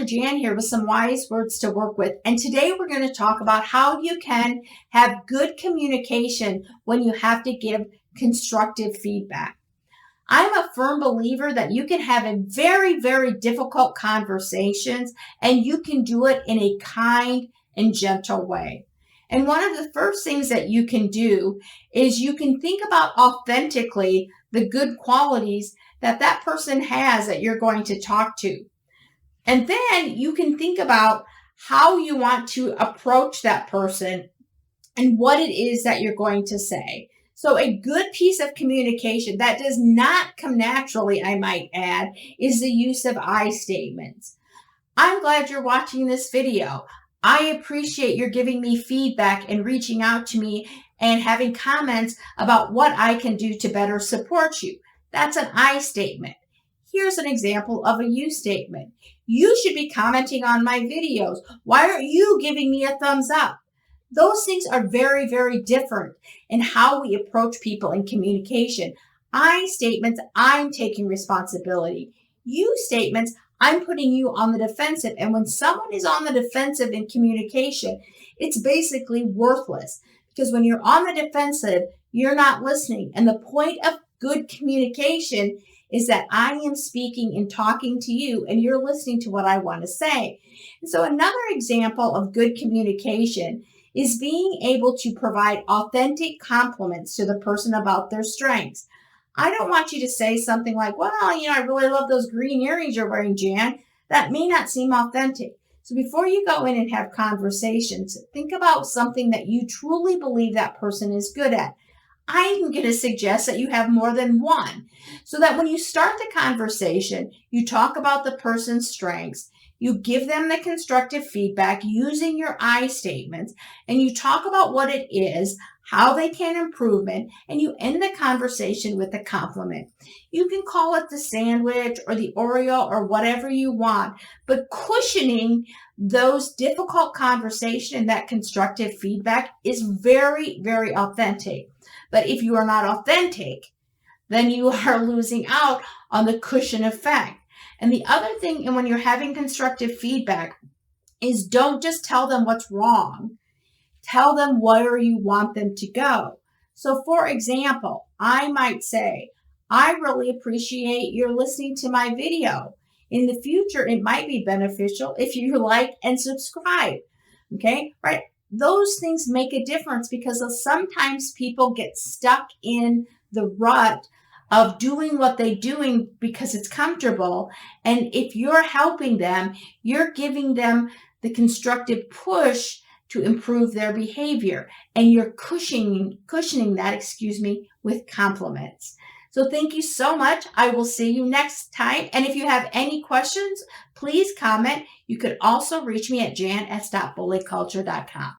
Dr. Jan here with some wise words to work with. And today we're going to talk about how you can have good communication when you have to give constructive feedback. I'm a firm believer that you can have a very, very difficult conversations and you can do it in a kind and gentle way. And one of the first things that you can do is you can think about authentically the good qualities that that person has that you're going to talk to. And then you can think about how you want to approach that person and what it is that you're going to say. So a good piece of communication that does not come naturally, I might add, is the use of I statements. I'm glad you're watching this video. I appreciate your giving me feedback and reaching out to me and having comments about what I can do to better support you. That's an I statement. Here's an example of a you statement. You should be commenting on my videos. Why aren't you giving me a thumbs up? Those things are very, very different in how we approach people in communication. I statements, I'm taking responsibility. You statements, I'm putting you on the defensive. And when someone is on the defensive in communication, it's basically worthless. Because when you're on the defensive, you're not listening. And the point of good communication is that I am speaking and talking to you and you're listening to what I want to say. And so another example of good communication is being able to provide authentic compliments to the person about their strengths. I don't want you to say something like, well, I really love those green earrings you're wearing, Jan. That may not seem authentic. So before you go in and have conversations, think about something that you truly believe that person is good at. I'm going to suggest that you have more than one, so that when you start the conversation, you talk about the person's strengths, you give them the constructive feedback using your I statements, and you talk about what it is, how they can improve it, and you end the conversation with a compliment. You can call it the sandwich or the Oreo or whatever you want, but cushioning those difficult conversation and that constructive feedback is very, very authentic. But if you are not authentic, then you are losing out on the cushion effect. And the other thing, and when you're having constructive feedback, is don't just tell them what's wrong. Tell them where you want them to go. So for example, I might say, I really appreciate your listening to my video. In the future, it might be beneficial if you like and subscribe. Okay, right? Those things make a difference because sometimes people get stuck in the rut of doing what they're doing because it's comfortable. And if you're helping them, you're giving them the constructive push to improve their behavior. And you're cushioning that, with compliments. So thank you so much. I will see you next time. And if you have any questions, please comment. You could also reach me at jan@stopbullyculture.com.